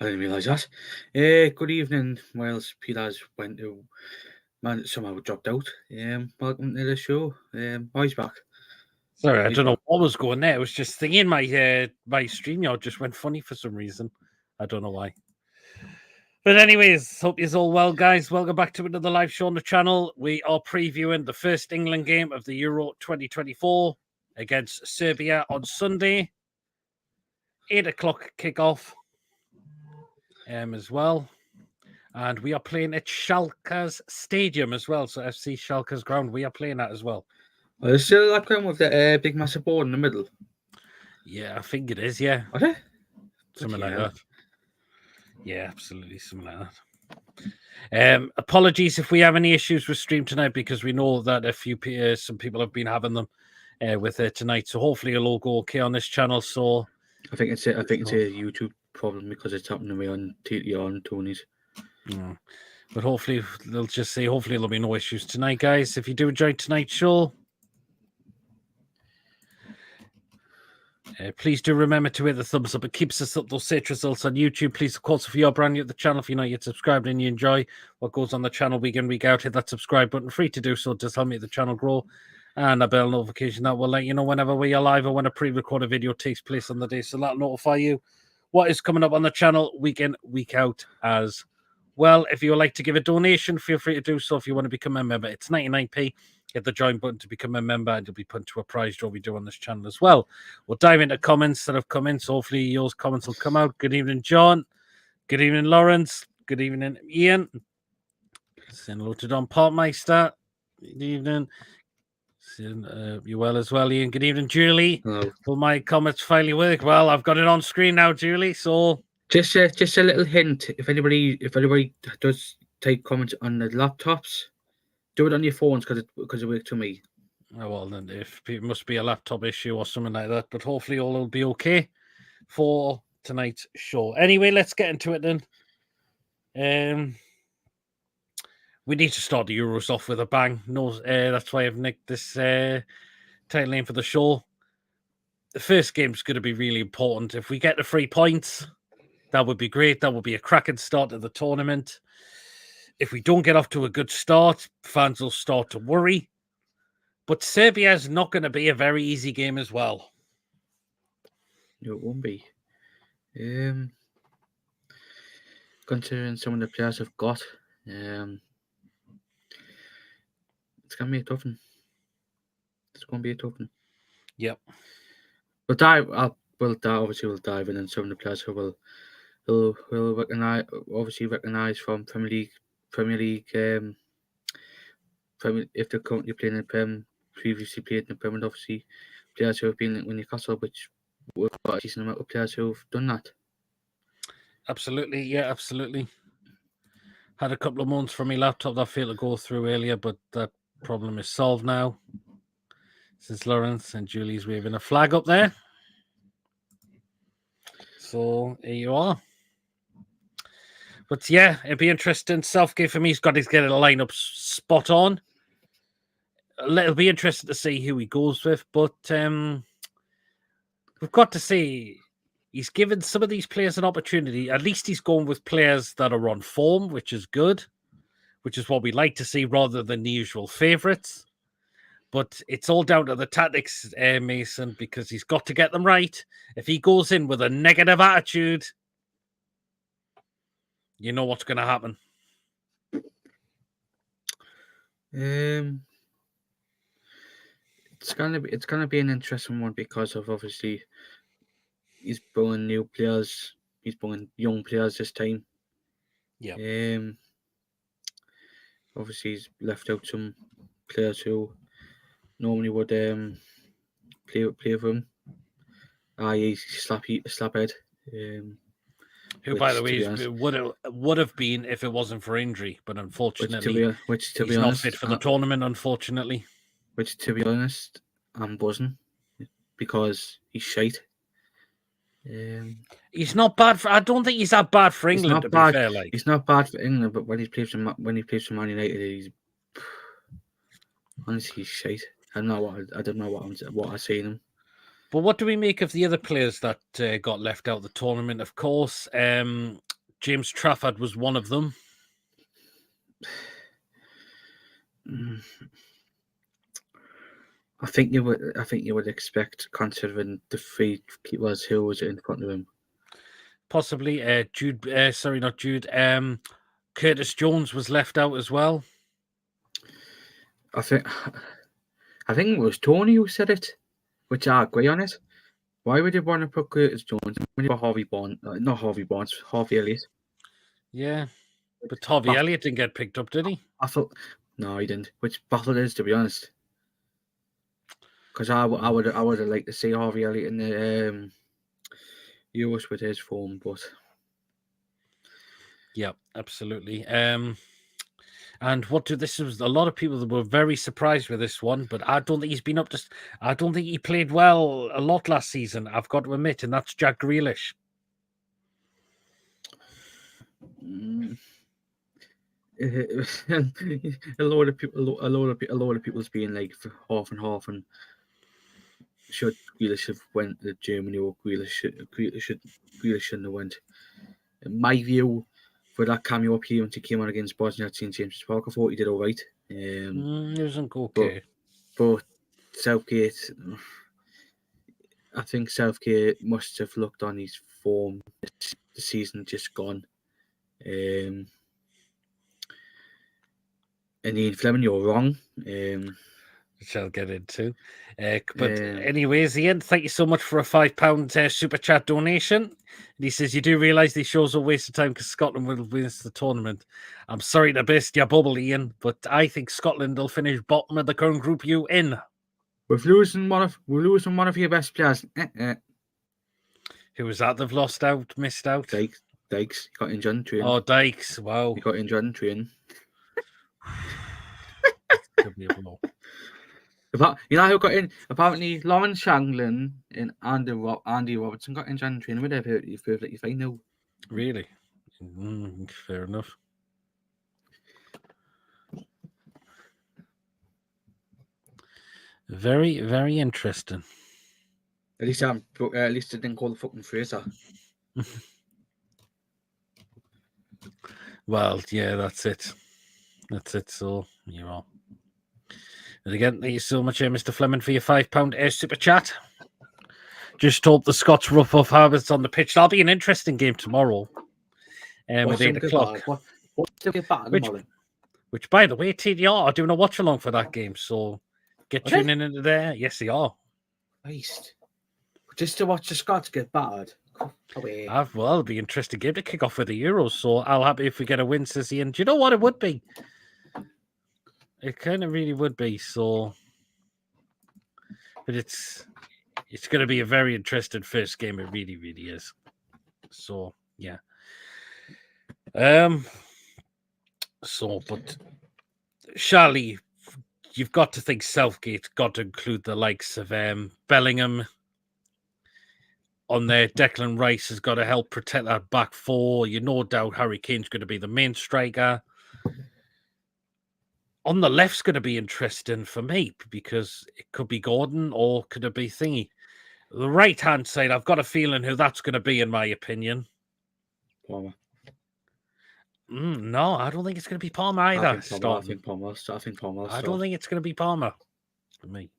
didn't realise that. Good evening, Miles. Peter's went to man somehow dropped out. Welcome to the show. He's back. Sorry, I don't know what was going there. It was just thinking my StreamYard just went funny for some reason. I don't know why. But anyways, hope you're all well, guys. Welcome back to another live show on the channel. We are previewing the first England game of the Euro 2024 against Serbia on Sunday. 8 o'clock kickoff as well. And we are playing at Schalke's stadium as well. So FC Schalke's ground, we are playing that as well. Oh, there's still that ground with the big massive board in the middle. Yeah, I think it is, yeah. What it? Something like that. Yeah, absolutely, something like that. Apologies if we have any issues with stream tonight, because we know that some people have been having them with it tonight. So hopefully it'll all go okay on this channel. So I think it's a YouTube problem, because it's happening to me on TTR and Tony's. Yeah. But hopefully they'll just say hopefully there'll be no issues tonight, guys. If you do enjoy tonight's show, please do remember to hit the thumbs up. It keeps us up those search results on YouTube. Please, of course, if you are brand new at the channel, if you're not yet subscribed and you enjoy what goes on the channel week in, week out, hit that subscribe button. Free to do so. Just help me the channel grow. And a bell notification that will let you know whenever we are live or when a pre-recorded video takes place on the day. So that'll notify you what is coming up on the channel week in, week out as well. If you would like to give a donation, feel free to do so. If you want to become a member, it's 99p. Hit the join button to become a member, and you'll be put into a prize draw we do on this channel as well. We'll dive into comments that have come in, so hopefully your comments will come out. Good evening, John. Good evening, Lawrence. Good evening, Ian. Saying hello to Don Potmeister. Good evening. You well as well, Ian. Good evening, Julie. Hello. Will my comments finally work? Well, I've got it on screen now, Julie, so... Just a little hint. If anybody does take comments on the laptops, do it on your phones, because it works to me. Oh, well, then it must be a laptop issue or something like that. But hopefully all will be okay for tonight's show. Anyway, let's get into it then. We need to start the Euros off with a bang. No, that's why I've nicked this title name for the show. The first game's going to be really important. If we get the 3 points, that would be great. That would be a cracking start to the tournament. If we don't get off to a good start, fans will start to worry. But Serbia is not going to be a very easy game as well. No, it won't be. Considering some of the players have got, it's going to be a tough one. It's going to be a tough one. Yep. But obviously we'll dive in, and some of the players who will recognize from Premier League, if they're currently playing in the Prem, previously played in the Prem, and obviously players who have been in Newcastle, which we've got a decent amount of players who have done that. Absolutely, yeah, absolutely. Had a couple of months from my laptop that I failed to go through earlier, but that problem is solved now. Since Lawrence and Julie's waving a flag up there. So here you are. But yeah, it'd be interesting. Southgate, for me, he's got to get a lineup spot on. It'll be interesting to see who he goes with. But we've got to see, he's given some of these players an opportunity. At least he's going with players that are on form, which is good, which is what we like to see rather than the usual favourites. But it's all down to the tactics, Mason, because he's got to get them right. If he goes in with a negative attitude, you know what's going to happen. It's gonna be an interesting one, because of obviously he's bringing new players, he's bringing young players this time. Yeah. Obviously he's left out some players who normally would play with him. I.e. Slaphead. Who, by the way, would have been if it wasn't for injury, but unfortunately, he's not fit for the tournament, unfortunately. Which, to be honest, I'm buzzing, because he's shite. He's not bad for. I don't think he's that bad for England. To be fair, he's not bad for England, but when he plays for Man United, he's honestly he's shite. I don't know what I see in him. But what do we make of the other players that got left out of the tournament? Of course, James Trafford was one of them. I think you would expect, considering the three keepers who was in front of him. Possibly Jude. Sorry, not Jude. Curtis Jones was left out as well. I think it was Tony who said it, which I agree on it. Why would you want to put Curtis Jones when you got Harvey Barnes? Not Harvey Barnes, Harvey Elliott. Yeah, but Harvey Elliott didn't get picked up, did he? I thought no, he didn't. Which baffled is, to be honest. Because I would have liked to see Harvey Elliott in the Euros with his form, but yeah, absolutely. And this was a lot of people that were very surprised with this one, but I don't think he's been up to. I don't think he played well a lot last season. I've got to admit, and that's Jack Grealish. A lot of people's being like half and half, and should Grealish have went to Germany or Grealish shouldn't have went. In my view, for that cameo appearance he came on against Bosnia at St James's Park, I thought he did all right. It wasn't okay. But Southgate, I think Southgate must have looked on his form the season just gone. And Ian Fleming, you're wrong. Which I'll get into. But anyways, Ian, thank you so much for a £5 super chat donation. And he says, you do realise these shows are a waste of time because Scotland will win the tournament. I'm sorry to burst your bubble, Ian, but I think Scotland will finish bottom of the current Group U in. We're losing one of your best players. Who was that? They've missed out. Dykes got injured in training. Oh, Dykes! Wow, he got injured in training. Could be a blow. You know who got in? Apparently, Lawrence Shanklin and Andy Robertson got injured in training. Whatever, you're perfectly fine now. Really? Fair enough. Very, very interesting. At least I didn't call the fucking Fraser. Well, yeah, that's it. So, you know. And again, thank you so much, Mr. Fleming, for your £5 super chat. Just hope the Scots rough off habits on the pitch. That'll be an interesting game tomorrow. At 8 o'clock. What's the get back tomorrow? Which, by the way, TDR are doing a watch along for that game, so get tuning into there. Yes, they are. Christ. Just to watch the Scots get battered. Well, it'll be an interesting game to kick off with the Euros, so I'll happy if we get a win, says Ian. Do you know what it would be? It kind of really would be, so... But it's going to be a very interesting first game. It really, really is. So, yeah. But Charlie, you've got to think Southgate's got to include the likes of Bellingham on there. Declan Rice has got to help protect that back four. You no doubt Harry Kane's going to be the main striker. On the left's going to be interesting for me because it could be Gordon or could it be Thingy. The right-hand side, I've got a feeling who that's going to be, in my opinion. Palmer. No, I don't think it's going to be Palmer either. I think Palmer. I don't think it's going to be Palmer for me.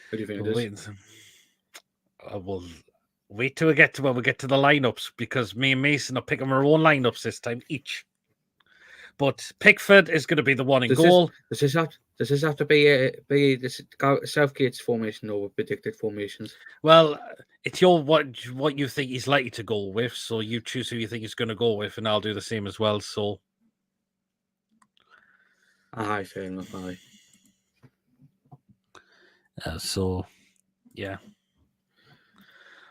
What do you think it is? I will wait till we get to the lineups because me and Mason are picking our own lineups this time each. But Pickford is going to be the one in goal. Does this have to be Southgate's formation or predicted formations? Well, it's what you think he's likely to go with. So you choose who you think he's going to go with, and I'll do the same as well. So, fair enough. So, yeah.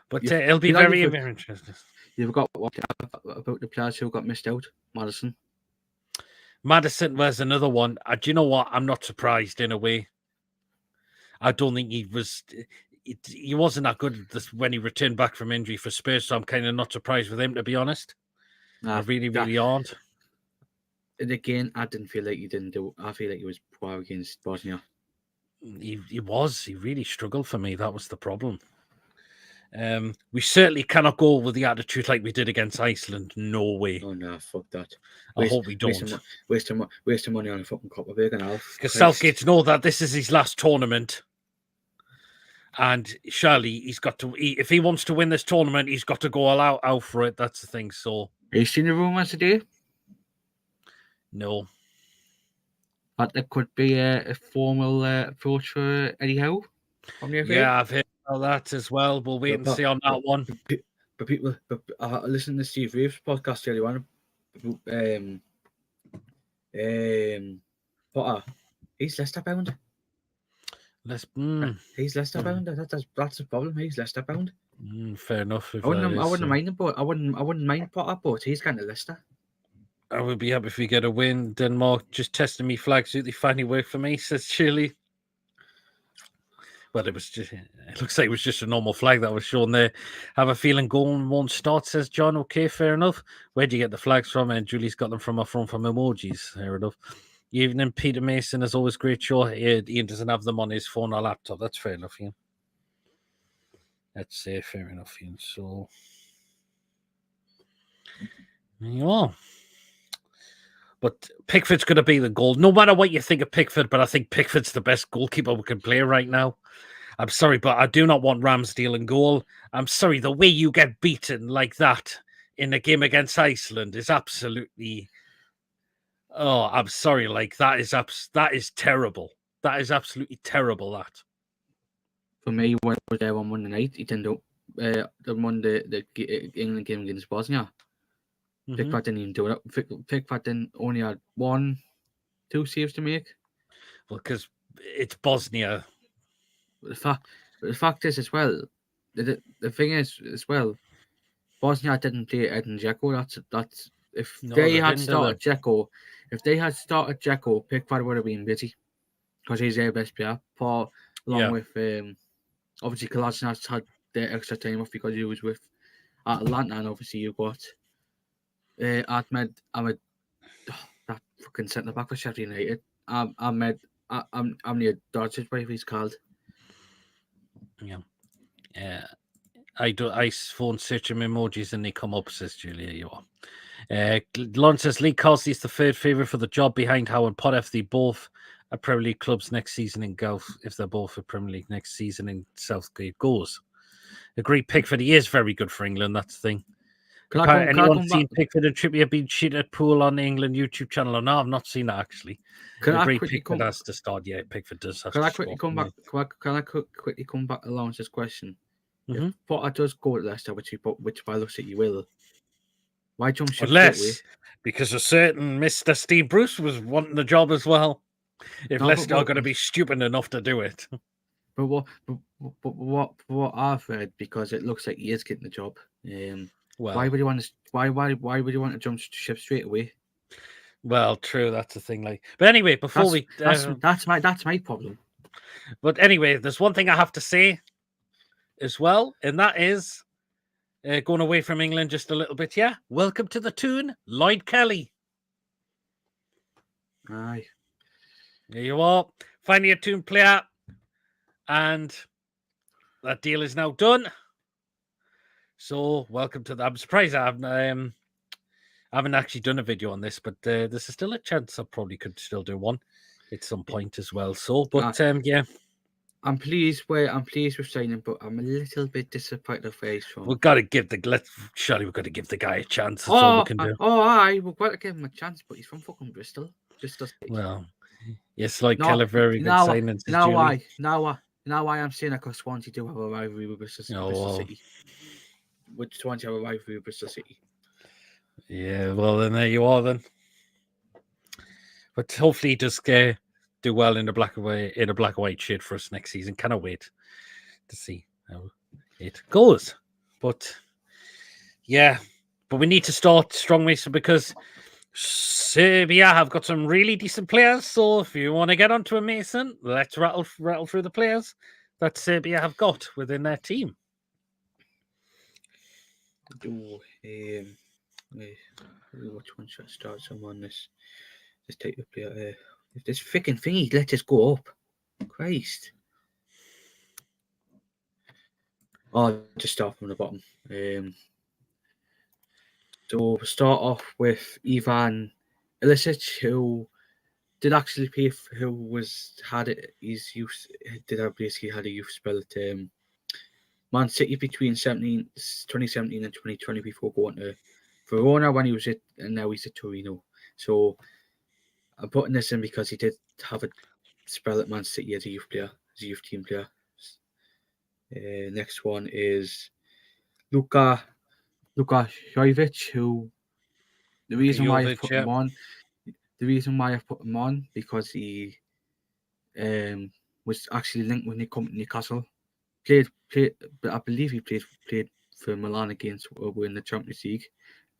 But it'll be very interesting. You've got what about the players who got missed out? Maddison was another one. Do you know what? I'm not surprised in a way. I don't think he was. He wasn't that good when he returned back from injury for Spurs, so I'm kind of not surprised with him, to be honest. I really aren't. And again, I didn't feel like he didn't do. I feel like he was poor against Bosnia. He was. He really struggled for me. That was the problem. We certainly cannot go with the attitude like we did against Iceland. No way. Oh no, fuck that. I hope we don't. Wasting money on a fucking Copa Bacon half. Because Southgate's know that this is his last tournament. And surely he's got to, if he wants to win this tournament, he's got to go all out for it. That's the thing. So, Have you seen the rumours today? No. That there could be a formal approach for Eddie Howe from the FA? Yeah, I've heard about that as well. We'll wait and see on that one. But people, listen to Steve Reeves' podcast earlier on. Potter, he's Leicester bound. He's Leicester bound. That's the problem. He's Leicester bound. Fair enough. I wouldn't mind him, but I wouldn't mind Potter, but he's kind of Leicester. I would be happy if we get a win. Denmark just testing me flags. They finally work for me, says Shirley. Well, it looks like it was just a normal flag that was shown there. Have a feeling going won't start, says John. Okay, fair enough. Where do you get the flags from? And Julie's got them from her phone from emojis. Fair enough. Evening, Peter Mason, as always, great show. Ian doesn't have them on his phone or laptop. That's fair enough, Ian. That's fair enough, Ian. So, there you are. But Pickford's going to be the goal. No matter what you think of Pickford, but I think Pickford's the best goalkeeper we can play right now. I'm sorry, but I do not want Ramsdale in goal. I'm sorry, the way you get beaten like that in a game against Iceland is absolutely... Oh, I'm sorry, like that is terrible. That is absolutely terrible, that. For me, when I was there on Monday night, he turned up the England game against Bosnia. Pickford didn't even do it. Pickford only had 1-2 saves to make. Well, because it's Bosnia. The fact is, as well, the thing is, as well, Bosnia didn't play Edin Dzeko. That's if they had started Dzeko, Pickford would have been busy because he's their best player. Along with obviously Kolasinac had the extra time off because he was with Atlanta, and obviously you got Ahmed, that fucking centre back for Sheffield United. Ahmed Dodged, whatever he's called. Yeah. I phone searching emojis and they come up, says Julia. You are. Lawrence says Lee Carsley's the third favourite for the job behind Howe and Potter if they both are Premier League clubs next season in Gulf. If they're both a Premier League next season in Southgate goes. Agree, Pickford. He is very good for England. That's the thing. Anyone seen Pickford and Trippier being cheated at pool on the England YouTube channel? No, I've not seen that actually. Pickford has to start. Yeah, Pickford does. Can I quickly come back? Can I quickly come back to Lawrence's question? If Potter does go to Leicester, which by looks like you will, why jump ship straight away? Because a certain Mr. Steve Bruce was wanting the job as well. If Leicester are going to be stupid enough to do it. But what I've read, because it looks like he is getting the job. Why would you want to? Why would you want to jump ship straight away? Well, true. That's the thing. But anyway, that's my problem. But anyway, there's one thing I have to say as well, and that is going away from England just a little bit. Yeah, welcome to the tune, Lloyd Kelly. Aye, there you are. Finally, a tune player, and that deal is now done. So, welcome to that. I'm surprised I haven't actually done a video on this, but there's still a chance I probably could still do one at some point as well. So, but yeah. I'm pleased with signing, but I'm a little bit disappointed with face from. We've got to give the guy a chance. That's all we can do. We've got to give him a chance, but he's from fucking Bristol. Just does. Well, yes, like Keller, very good signing. Now why I'm saying because Swansea do have a rivalry with Bristol City. Would Swansea have a rivalry with Bristol City? Yeah, well then there you are then. But hopefully he does do well in a black and white shirt for us next season. Cannot wait to see how it goes. But yeah, but we need to start strong, Mason, because Serbia have got some really decent players. So if you want to get onto a Mason, let's rattle through the players that Serbia have got within their team. Which one should I start? Someone this type of player. If this freaking thingy let us go up, Christ. I'll just start from the bottom. So we'll start off with Ivan Ilicic, who did actually play, basically had a youth spell at Man City between 2017 and 2020 before going to Verona when he was at, and now he's at Torino. So I'm putting this in because he did have a spell at Man City as a youth player, as a youth team player. Next one is Luka Jovic, who the reason why I've Jovic, put yeah. him on, because he was actually linked when he come to Newcastle. Played, but I believe he played for Milan against in the Champions League.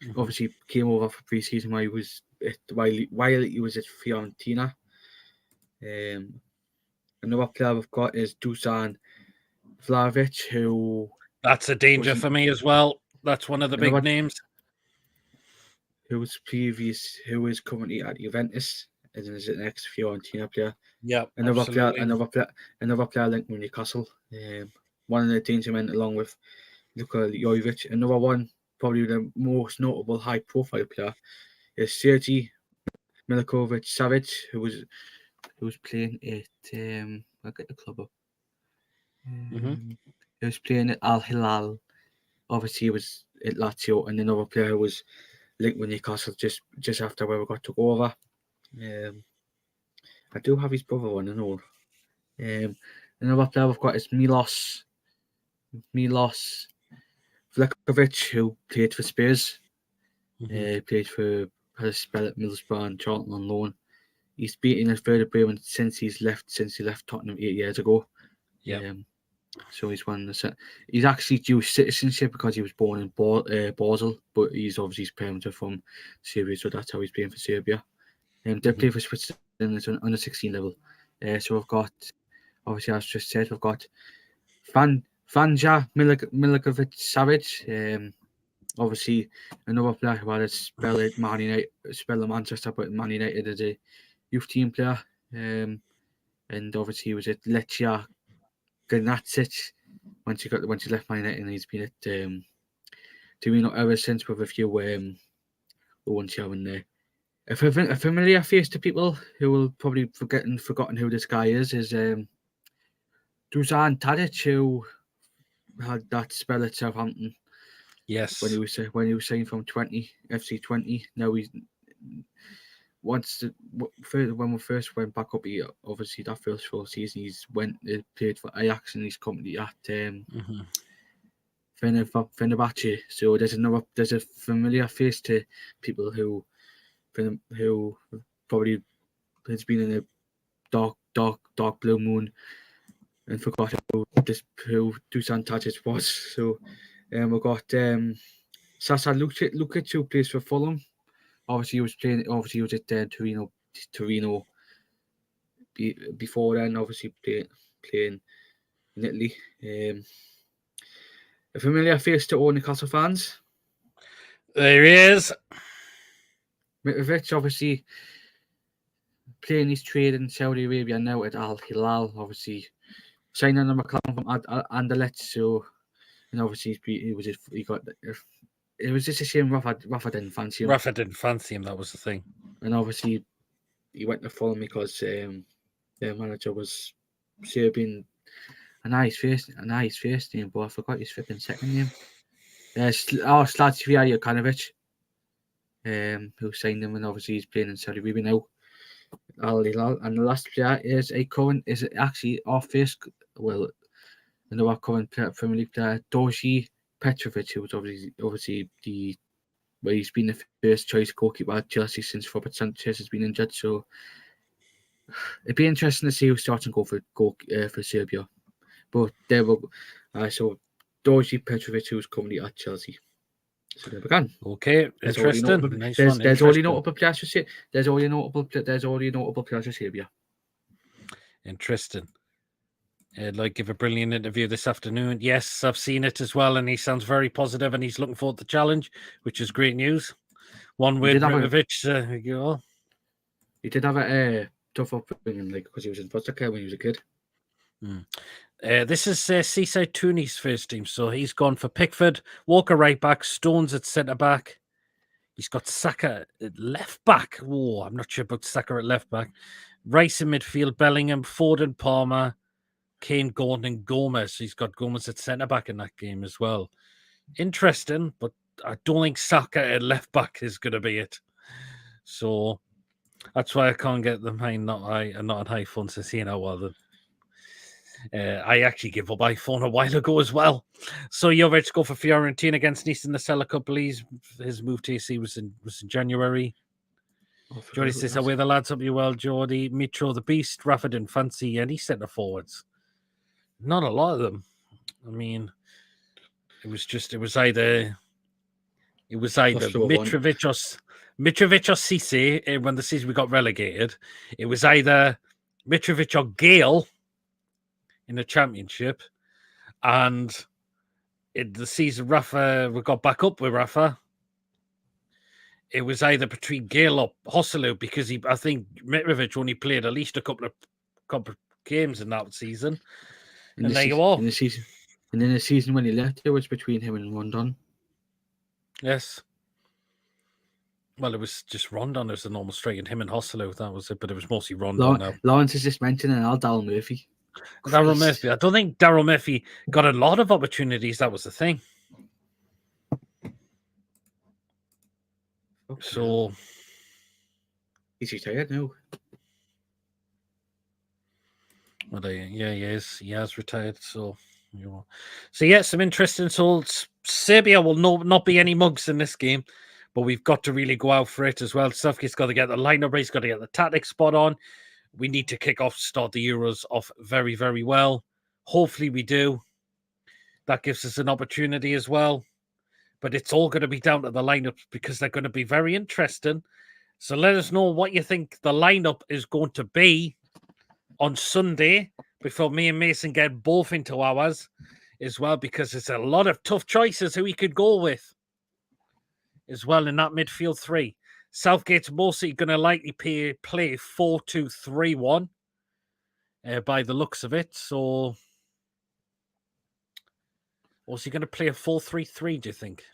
Mhm. Obviously, came over for pre-season while he was at Fiorentina. Another player we've got is Dusan Vlahovic, who That's a danger was for me as well. That's one of the big another names. who is currently at Juventus and is an ex Fiorentina player. Yeah, Another player, absolutely. another player linked with Newcastle. One of the danger men, along with Luka Jovic. Another one, probably the most notable high-profile player, is Sergei Milinkovic-Savic, who was playing at I'll get the club up. He was playing at Al Hilal. Obviously, he was at Lazio, and another player who was linked with Newcastle just after we got took over. I do have his brother on and all. Another player we've got is Milos Vlekovic, who played for Spurs. Played for had a spell at Middlesbrough and Charlton on loan. He's beaten his vertebrae since he left Tottenham 8 years ago. Yeah. So he's won the. He's actually Jewish citizenship because he was born in Basel, but his parents are from Serbia, so that's how he's playing for Serbia. They play for Switzerland at under 16 level. So we've got, obviously, as just said, we've got Vanja Milinkovic-Savic. Obviously, another player who had a spell at Manchester, but Man United as a youth team player. And obviously, he was at Lechia Gnacic when she left Man United, and he's been at Torino ever since with a few loans here and there. A familiar face to people who will probably forgotten who this guy is Dusan Tadic, who had that spell at Southampton. Yes. When he was signed from FC 20. Now he's when we first went back up, he obviously that first full season he's played for Ajax and he's currently at Fenerbahce. So there's a familiar face to people who probably has been in a dark blue moon and forgot who Dusan Tadic was. So we've got Sasa Lukic, who plays for Fulham. Obviously, he was at Torino before then. Obviously, playing in Italy. A familiar face to all Newcastle fans. There he is. Mitrovic, obviously, playing his trade in Saudi Arabia now at Al Hilal. Obviously, signing a McLaren from Anderlecht. So, and obviously, it was just a shame Rafa didn't fancy him. Rafa didn't fancy him. That was the thing. And obviously, he went to Fulham because their manager was Serbian. A nice first name, but I forgot his flipping second name. Slavia Jokanovic, who signed him, and obviously he's playing in Saudi Arabia now. And the last player is actually our first, another current Premier League player, Doji Petrovic, who was obviously he's been the first choice goalkeeper at Chelsea since Robert Sanchez has been injured. So it'd be interesting to see who's starting goal for Serbia. But there we go. So Doji Petrovic, who's currently at Chelsea. So there we go. Okay, interesting. Nice one. There's already notable players for Serbia. There's already notable players for Serbia. Interesting. I'd like to give a brilliant interview this afternoon. Yes, I've seen it as well, and he sounds very positive, and he's looking forward to the challenge, which is great news. One with Mitrovic. He did have a tough upbringing, because he was in foster care when he was a kid. This is Seaside Tooney's first team. So he's gone for Pickford, Walker right back, Stones at centre back. He's got Saka at left back. Oh, I'm not sure about Saka at left back. Rice in midfield, Bellingham, Foden, Palmer, Kane, Gordon, and Gomez. He's got Gomez at centre back in that game as well. Interesting, but I don't think Saka at left back is going to be it. So that's why I can't get them high, not on high phone to see how well. I actually gave up iPhone a while ago as well. So you're ready to go for Fiorentina against Nice in the Cellar Cup, please. His move to AC was in January. Jordy says, away the lads up you well, Jordy. Mitro the Beast, Rafa didn't fancy any centre forwards. Not a lot of them. I mean, it was either Mitrovic or Cisse when the season we got relegated. It was either Mitrovic or Gale in the championship, and in the season we got back up with Rafa. It was either between Gale or Hosselu because I think Mitrovic only played at least a couple of games in that season. And there you are. In the season when he left, it was between him and Rondon. Yes. Well, it was just Rondon. It was the normal straight, and him and Hosselu. That was it. But it was mostly Rondon now. Lawrence is just mentioning Daryl Murphy. Daryl Murphy. I don't think Daryl Murphy got a lot of opportunities. That was the thing. Okay. So he's retired now. Well, yeah, he is. He has retired. So, some interesting results. Serbia will not be any mugs in this game, but we've got to really go out for it as well. Southgate's got to get the lineup right. He's got to get the tactics spot on. We need to start the Euros off very, very well. Hopefully we do. That gives us an opportunity as well. But it's all going to be down to the lineups because they're going to be very interesting. So let us know what you think the lineup is going to be on Sunday before me and Mason get both into ours as well, because it's a lot of tough choices who we could go with as well in that midfield three. Southgate's mostly going to likely play 4-2-3-1 by the looks of it. So, or is he going to play a 4-3-3, do you think?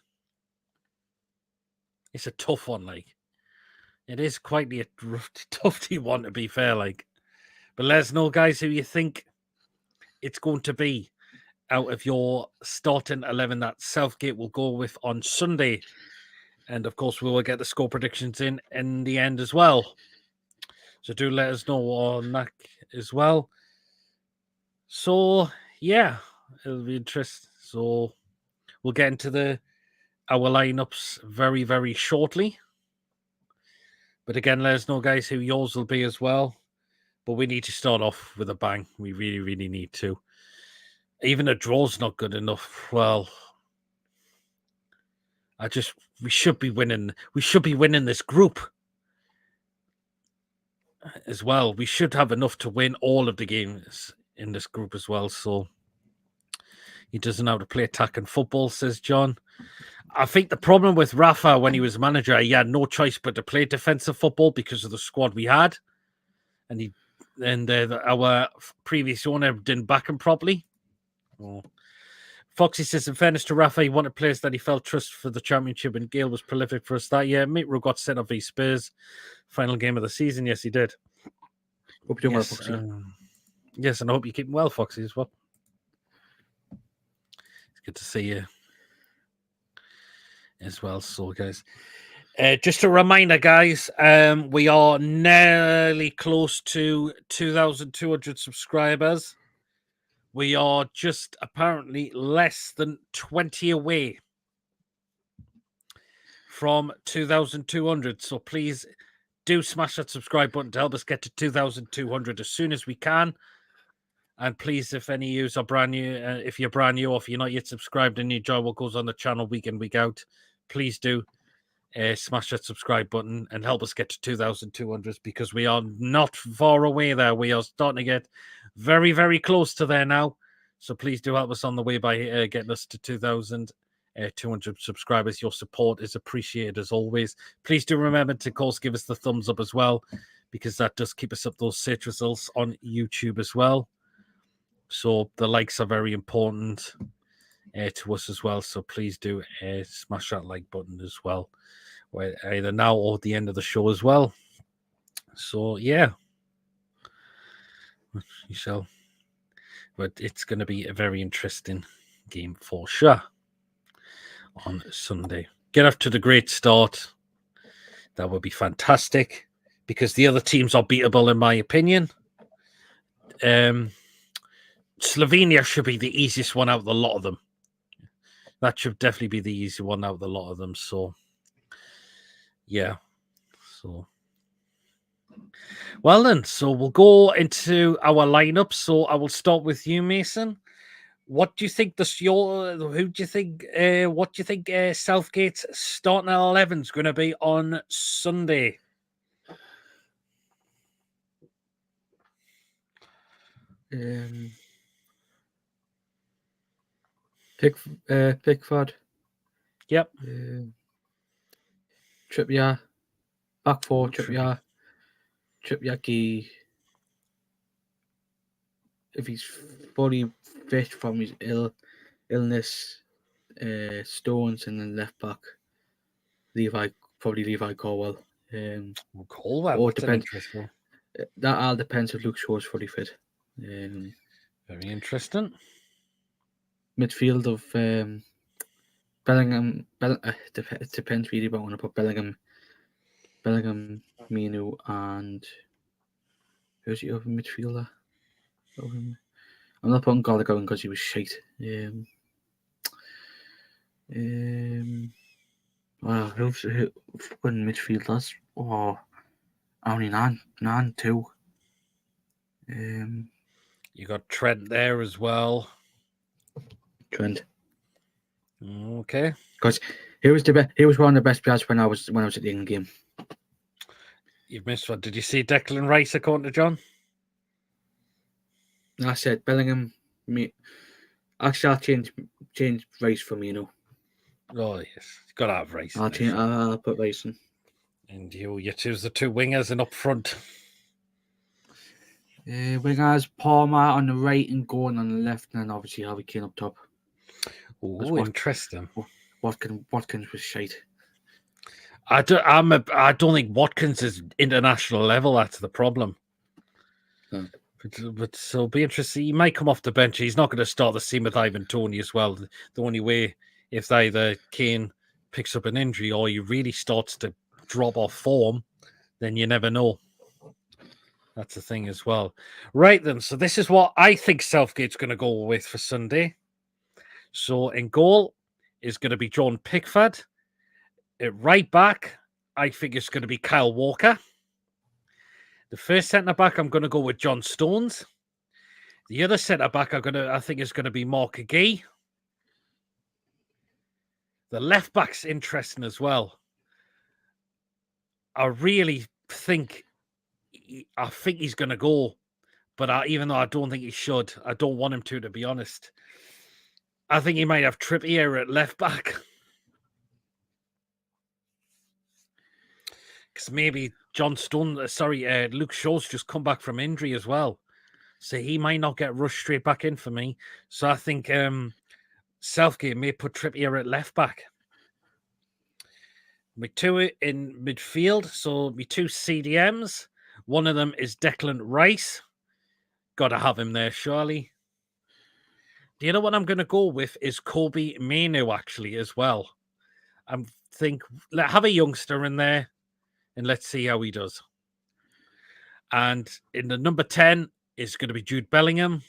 It's a tough one, like. It is quite a tough one, to be fair, like. But let us know, guys, who you think it's going to be out of your starting 11 that Southgate will go with on Sunday. And, of course, we will get the score predictions in the end as well. So do let us know on that as well. So, yeah, it'll be interesting. So we'll get into our lineups very, very shortly. But again, let us know, guys, who yours will be as well. But we need to start off with a bang. We really, really need to. Even a draw's not good enough. Well, we should be winning. We should be winning this group as well. We should have enough to win all of the games in this group as well. So he doesn't know how to play attacking football, says John. I think the problem with Rafa when he was manager, he had no choice but to play defensive football because of the squad we had. And our previous owner didn't back him properly. Oh. Foxy says, in fairness to Rafa, he wanted players that he felt trust for the championship, and Gale was prolific for us that year. Mitro got sent off v Spurs, final game of the season. Yes, he did. Hope you're doing well, Foxy. Yes, and I hope you keep well, Foxy, as well. It's good to see you as well. So, guys, just a reminder, guys, we are nearly close to 2,200 subscribers. We are just apparently less than 20 away from 2,200. So please do smash that subscribe button to help us get to 2,200 as soon as we can. And please, if any of you are brand new, if you're brand new or if you're not yet subscribed and you enjoy what goes on the channel week in, week out, please do smash that subscribe button and help us get to 2,200 because we are not far away there. We are starting to get very, very close to there now. So please do help us on the way by getting us to 2,200 subscribers. Your support is appreciated as always. Please do remember to, of course, give us the thumbs up as well, because that does keep us up those search results on YouTube as well. So the likes are very important to us as well. So please do smash that like button as well, either now or at the end of the show as well. So yeah, you shall. But it's going to be a very interesting game for sure on Sunday. Get off to the great start. That would be fantastic because the other teams are beatable, in my opinion. Slovenia should be the easiest one out of the lot of them. That should definitely be the easy one out of the lot of them. So, yeah. So, well then, so we'll go into our lineup. So I will start with you, Mason. What do you think what do you think Southgate's starting 11 is going to be on Sunday? Pickford. Yep. Trippier. Back four, Trippier. Trippier, if he's fully fit from his illness, Stones, and then left back, Levi Colwell. Colwell, that's an interesting. That all depends if Luke Shaw's fully fit. Very interesting. Midfield of Bellingham. It depends really, but I want to put Bellingham, Minu, and who's the other midfielder? I'm not putting Gallagher in because he was shite. Well, who fucking midfielders? Oh, only nine too. You got Trent there as well. Trent. Okay. Because he was one of the best players when I was at the England game. You've missed one. Did you see Declan Rice according to John? I said Bellingham. Actually, I'll change Rice for me, Oh yes, you've got to have Rice. I'll put Rice in. And you choose the two wingers and up front. Wingers, Palmer on the right and Gordon on the left, and then obviously Harry Kane up top. Oh, interesting. Watkins was shite. I don't think Watkins is international level. That's the problem. But so it'll be interesting. He might come off the bench. He's not going to start the same with Ivan Toney as well. The only way, if either Kane picks up an injury or he really starts to drop off form, then you never know. That's the thing as well. Right then, so this is what I think Southgate's going to go with for Sunday. So in goal is going to be John Pickford. At right back, I think it's going to be Kyle Walker. The first centre-back, I'm going to go with John Stones. The other centre-back, I think is going to be Mark Gee. The left-back's interesting as well. I really think he's going to go, but even though I don't think he should, I don't want him to be honest. I think he might have Trippier at left-back. Because maybe Luke Shaw's just come back from injury as well. So he might not get rushed straight back in for me. So I think Southgate may put Trippier at left back. My two in midfield. So my two CDMs. One of them is Declan Rice. Got to have him there, surely. The other one I'm going to go with is Kobe Mainoo, actually, as well. Have a youngster in there. And let's see how he does. And in the number 10 is going to be Jude Bellingham.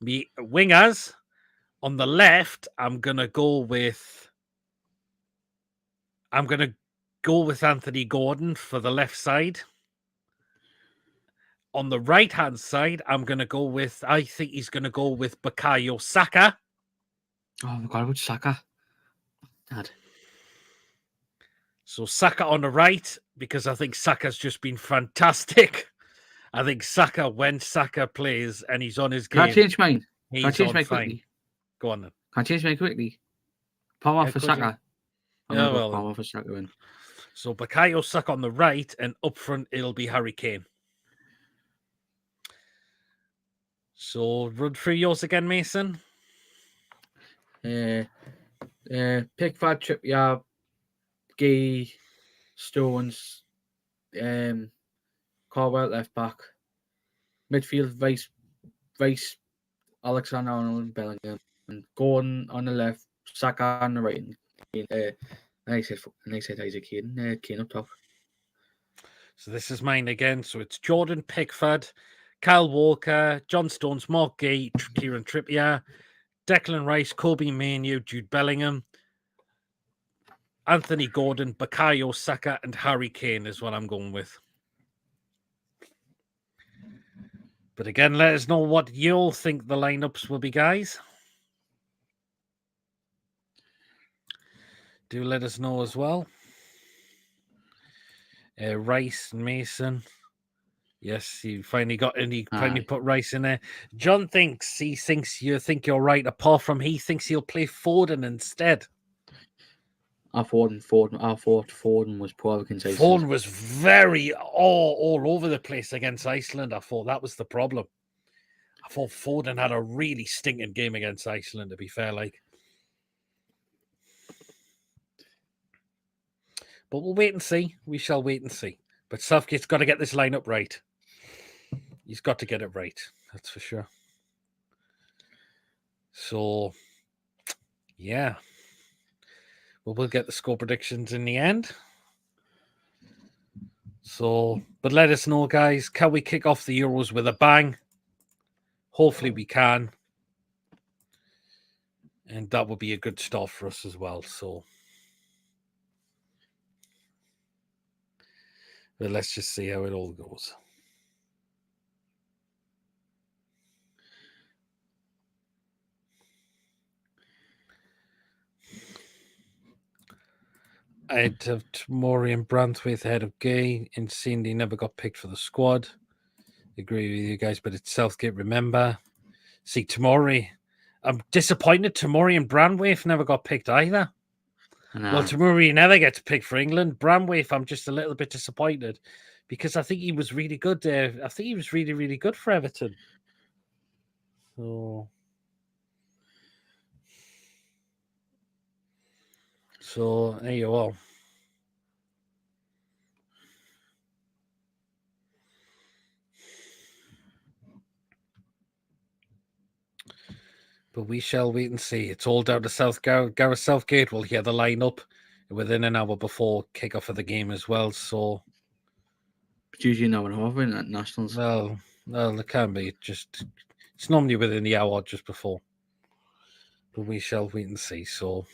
The wingers on the left, I'm going to go with Anthony Gordon for the left side. On the right-hand side, I think he's going to go with Bukayo Saka. Oh my God, which Saka? Dad. So Saka on the right, because I think Saka's just been fantastic. I think Saka, when Saka plays and he's on his game... Can I change mine? Can I change mine quickly? Go on then. Can I change mine quickly? Palmer for Saka. Palmer for Saka in. So Bukayo Saka on the right, and up front it'll be Harry Kane. So run through yours again, Mason. Pickford, Trippier, Gay, Stones, Carwell left back, midfield Rice, Alexander-Arnold and Bellingham, and Gordon on the left, Saka on the right, and I said Isaac Kane up top. So this is mine again. So it's Jordan Pickford, Kyle Walker, John Stones, Mark Gay, Kieran Trippier, Declan Rice, Kobe Mainoo, Jude Bellingham, Anthony Gordon, Bukayo Saka, and Harry Kane is what I'm going with. But again, let us know what you'll think the lineups will be, guys. Do let us know as well. Rice and Mason. Yes, he finally got in. He finally put Rice in there. John thinks you think you're right. Apart from he thinks he'll play Foden instead. I thought Foden was poor against Iceland. Foden was very all over the place against Iceland. I thought that was the problem. I thought Foden had a really stinking game against Iceland, to be fair, like. But we'll wait and see. We shall wait and see. But Southgate's got to get this lineup right. He's got to get it right. That's for sure. So, yeah. Well, we'll get the score predictions in the end. So, but let us know, guys. Can we kick off the Euros with a bang? Hopefully we can. And that would be a good start for us as well. So, but let's just see how it all goes. I'd have Tomori and Branthwaite ahead of Gay. Incindy never got picked for the squad. Agree with you guys, but it's Southgate, remember. See, Tomori. I'm disappointed Tomori and Branthwaite never got picked either. Well, Tomori never gets picked for England. Branthwaite, I'm just a little bit disappointed because I think he was really good there. I think he was really, really good for Everton. So there you are. But we shall wait and see. It's all down to Gareth Southgate. We'll hear the lineup within an hour before kickoff of the game as well. So it's usually an hour and a half in at Nationals. Well, it can be. It's normally within the hour just before. But we shall wait and see. So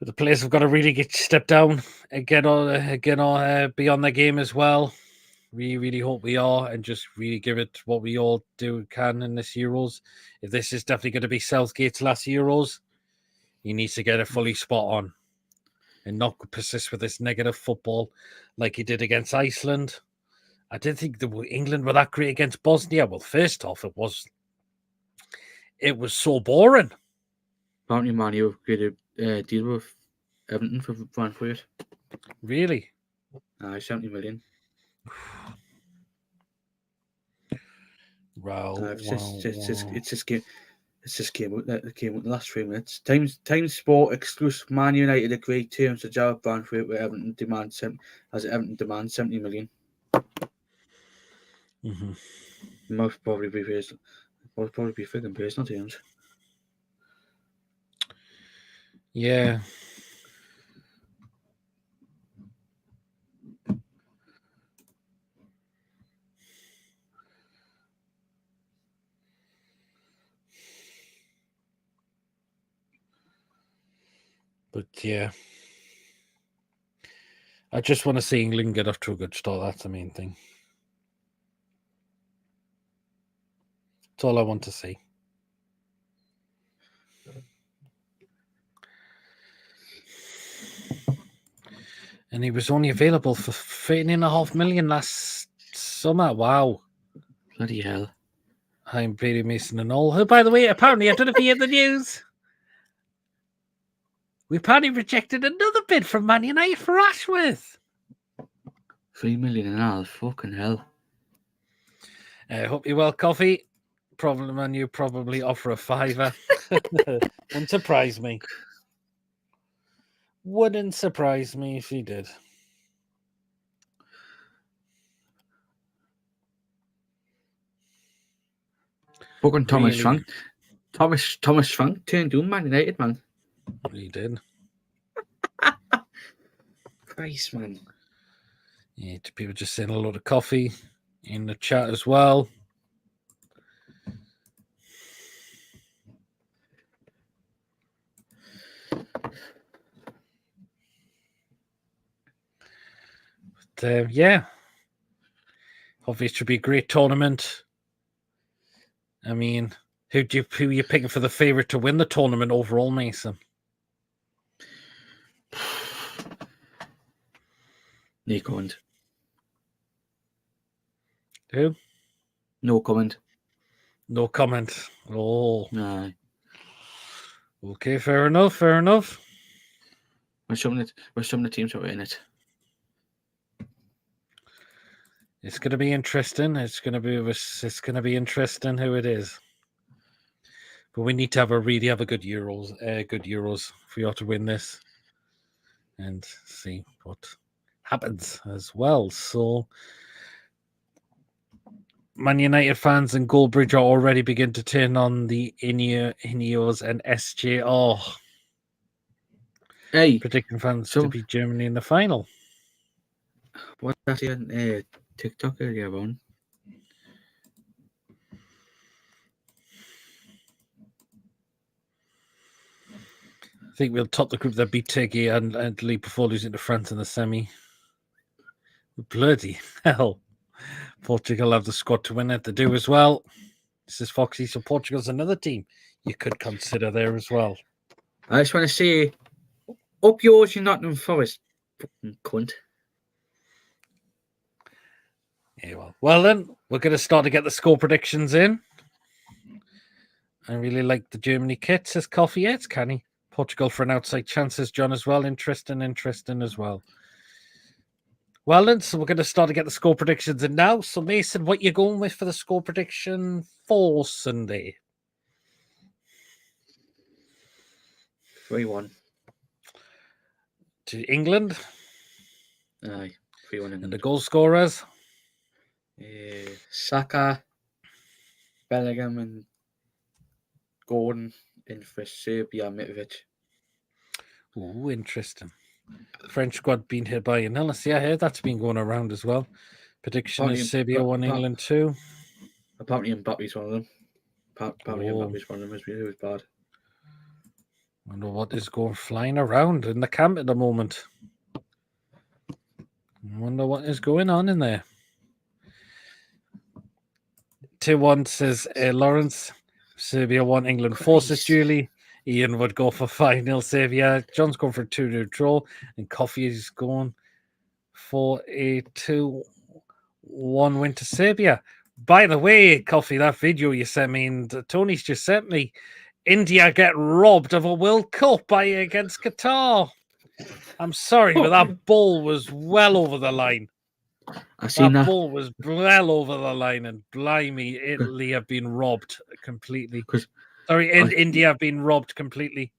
the players have got to really step down and get on be on their game as well. We really hope we are, and just really give it what we all can in this Euros. If this is definitely going to be Southgate's last Euros, he needs to get it fully spot on and not persist with this negative football like he did against Iceland. I didn't think England were that great against Bosnia. Well, first off, it was so boring. Apparently, Man U created a deal with Everton for Branthwaite. Really? 70 million. Wow. It's just came out in the last 3 minutes. Times Sport exclusive. Man United agreed terms to Jarrod Branthwaite with Everton demands 70 million. Mm-hmm. Most probably be freaking personal terms. Yeah. But yeah, I just want to see England get off to a good start. That's the main thing. That's all I want to see. And he was only available for 13.5 million last summer. Wow. Bloody hell. I'm Brady Mason and all. Who, by the way, apparently, I don't know if you heard the news. We apparently rejected another bid from Man United for Ashworth. 3 million and all. Fucking hell. I hope you're well, Coffee. Problem, and you probably offer a fiver. Wouldn't surprise me. Wouldn't surprise me if he did. Fucking Thomas Really? Frank. Thomas Frank turned down Man United, man. He did. Christ, man. Yeah, people just saying a lot of coffee in the chat as well. But, yeah. Obviously, it should be a great tournament. I mean, who are you picking for the favourite to win the tournament overall, Mason? No comment. Who? No comment. No comment. Oh. Nah. Okay, fair enough. Fair enough. We're some of the teams that were in it. It's going to be interesting. It's going to be interesting who it is. But we need to have a good Euros for you to win this and see what happens as well. So, Man United fans in Goldbridge are already beginning to turn on the Ineos and SJ. Oh, Hey, predicting fans to beat Germany in the final. What's that on TikTok earlier on? I think we'll top the group that beat Turkey and Italy before losing to France in the semi. Bloody hell. Portugal have the squad to win it. They do as well. This is Foxy. So Portugal's another team you could consider there as well. I just want to say, up yours, you're Nottingham Forest. Fucking cunt. Yeah, well then, we're going to start to get the score predictions in. I really like the Germany kit, says Coffee. Yeah, it's canny. Portugal for an outside chance, says John as well. Interesting as well. Well then, so we're going to start to get the score predictions in now. So Mason, what you going with for the score prediction for Sunday? 3-1. To England? Aye, 3-1 And the goal scorers? Saka, Bellingham and Gordon in for Serbia, Mitrovic. Ooh, interesting. French squad being hit by an illness. Yeah, I heard that's been going around as well. Prediction is Serbia 1, England 2. Apparently Mbappe's one of them. Mbappe's one of them. It was bad. I wonder what is going flying around in the camp at the moment. I wonder what is going on in there. 2-1 says Lawrence. Serbia 1, England 4 says Julie. Ian would go for 5-0 Serbia. John's going for a 2-2 draw. And Coffee is going for a 2-1 win to Serbia. By the way, Coffee, that video you sent me, and Tony's just sent me, India get robbed of a World Cup against Qatar. I'm sorry, but that ball was well over the line. That ball was well over the line, and blimey, Italy have been robbed completely. Sorry, India have been robbed completely.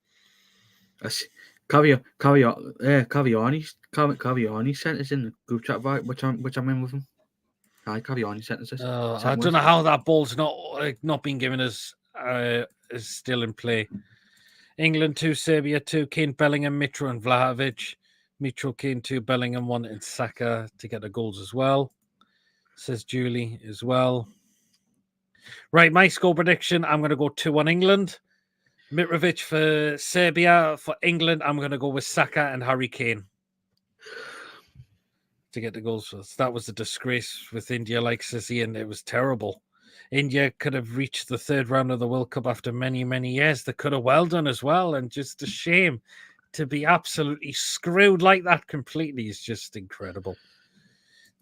Caviani sent us in the group chat, which I'm in with him. Aye, Caviani sent us this. I don't know how that ball's not been given us. Is still in play. England 2, Serbia 2, Kane, Bellingham, Mitro and Vlahovic. Mitro, Kane 2, Bellingham 1 and Saka to get the goals as well. Says Julie as well. Right, my score prediction, I'm going to go 2-1 England. Mitrovic for Serbia. For England, I'm going to go with Saka and Harry Kane to get the goals. That was a disgrace with India, like says Ian. It was terrible. India could have reached the third round of the World Cup after many, many years. They could have well done as well. And just a shame to be absolutely screwed like that completely is just incredible.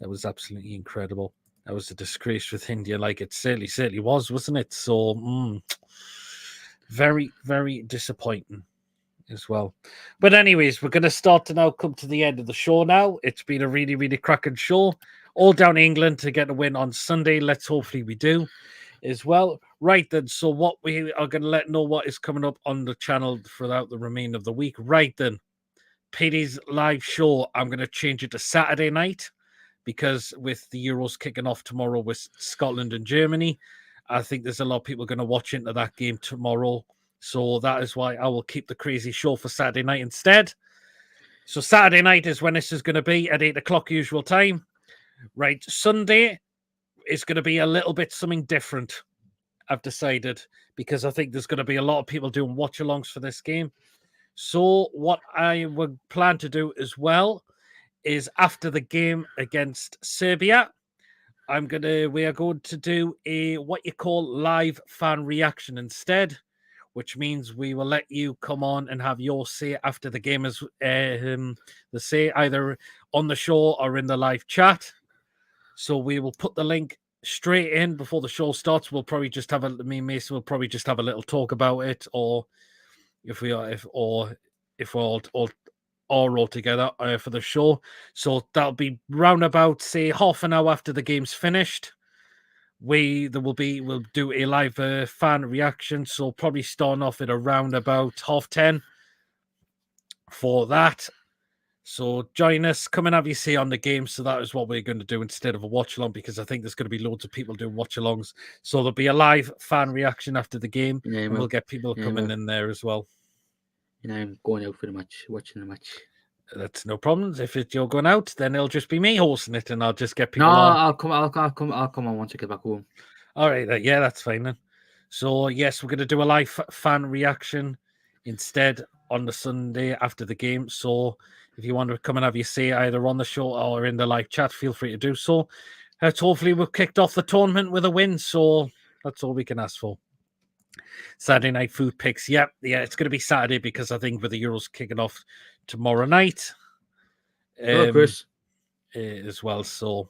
That was absolutely incredible. That was a disgrace with India, like it certainly was, wasn't it? So, very, very disappointing as well. But anyways, we're going to start to now come to the end of the show now. It's been a really, really cracking show. all down to England to get a win on Sunday. Let's hopefully we do as well. Right then, so what we are going to let know what is coming up on the channel throughout the remainder of the week. Right then, PD's live show, I'm going to change it to Saturday night because with the Euros kicking off tomorrow with Scotland and Germany, I think there's a lot of people going to watch into that game tomorrow. So that is why I will keep the crazy show for Saturday night instead. So Saturday night is when this is going to be at 8 o'clock usual time. Right, Sunday is going to be a little bit something different, I've decided, because I think there's going to be a lot of people doing watch-alongs for this game. So what I would plan to do as well is after the game against Serbia, we are going to do a what you call live fan reaction instead, which means we will let you come on and have your say after the game as the say either on the show or in the live chat. So we will put the link straight in before the show starts. We'll probably just have me and Mason will probably just have a little talk about it, or if we're all together for the show. So that'll be round about say half an hour after the game's finished. We'll do a live fan reaction. So probably starting off at around about 10:30 for that. So join us, come and have your say on the game. So that is what we're going to do instead of a watch along, because I think there's going to be loads of people doing watch alongs. So there'll be a live fan reaction after the game, and we'll get people coming in there as well. I'm going out for the match, watching the match. That's no problems. If you're going out, then it'll just be me hosting it, and I'll just get people. No, on. I'll come on once I get back home. All right, yeah, that's fine then. So yes, we're going to do a live fan reaction instead on the Sunday after the game. So if you want to come and have your say either on the show or in the live chat, feel free to do so. Hopefully we've kicked off the tournament with a win, so that's all we can ask for. Saturday night food picks. Yeah, it's going to be Saturday because I think with the Euros kicking off tomorrow night. Chris. As well. So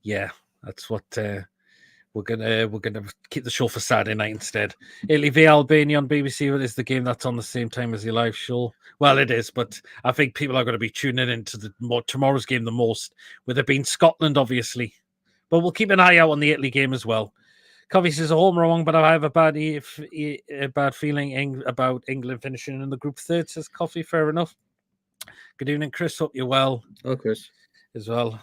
yeah, that's what we're gonna keep the show for Saturday night instead. Italy v Albania on BBC is the game that's on the same time as the live show. Well, it is, but I think people are going to be tuning into tomorrow's game the most, with it being Scotland, obviously. But we'll keep an eye out on the Italy game as well. Covey says a home wrong, but I have a bad feeling about England finishing in the group third, says Coffee. Fair enough. Good evening, Chris. Hope you're well. Oh, Chris. As well.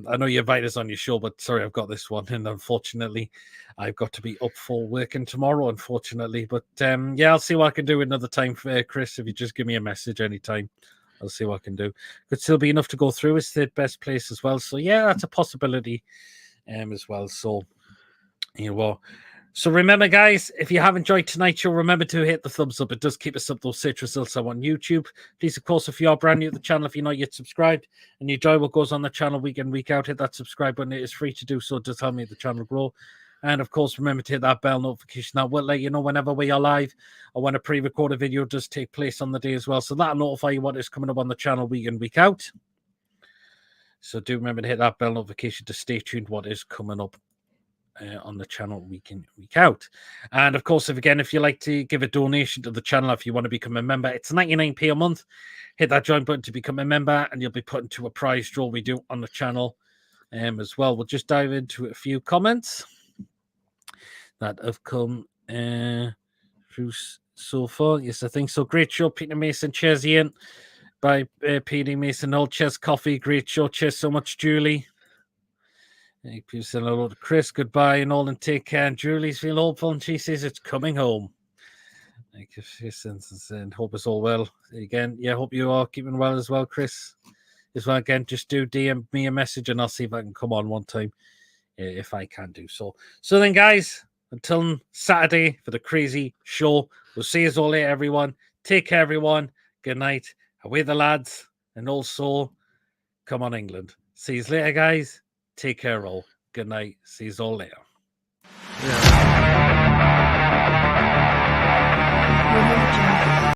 I know you invited us on your show, but sorry, I've got this one, and unfortunately, I've got to be up for working tomorrow, unfortunately. But yeah, I'll see what I can do another time, Chris. If you just give me a message anytime, I'll see what I can do. Could still be enough to go through. It's third best place as well, so yeah, that's a possibility as well. So you know. So remember, guys, if you have enjoyed tonight's show, remember to hit the thumbs up. It does keep us up those search results on YouTube. Please, of course, if you are brand new to the channel, if you're not yet subscribed and you enjoy what goes on the channel week in, week out, hit that subscribe button. It is free to do so. It does help me the channel grow. And, of course, remember to hit that bell notification. That will let you know whenever we are live or when a pre-recorded video does take place on the day as well. So that'll notify you what is coming up on the channel week in, week out. So do remember to hit that bell notification to stay tuned what is coming up on the channel week in, week out. And of course, if you like to give a donation to the channel, if you want to become a member, it's 99p a month. Hit that join button to become a member, and you'll be put into a prize draw we do on the channel as well. We'll just dive into a few comments that have come through so far. Yes, I think so. Great show, Peter Mason. Cheers, Ian. By Peter Mason. Old Cheers Coffee. Great show. Cheers so much, Julie. People saying hello to Chris, goodbye, and all, and take care. And Julie's feeling hopeful, and she says it's coming home. Thank you, and hope it's all well. Again, yeah, hope you are keeping well as well, Chris. As well, again, just do DM me a message, and I'll see if I can come on one time if I can do so. So then, guys, until Saturday for the crazy show, we'll see you all later, everyone. Take care, everyone. Good night. Away the lads, and also, come on, England. See you later, guys. Take care all. Good night. See you all later. Yeah.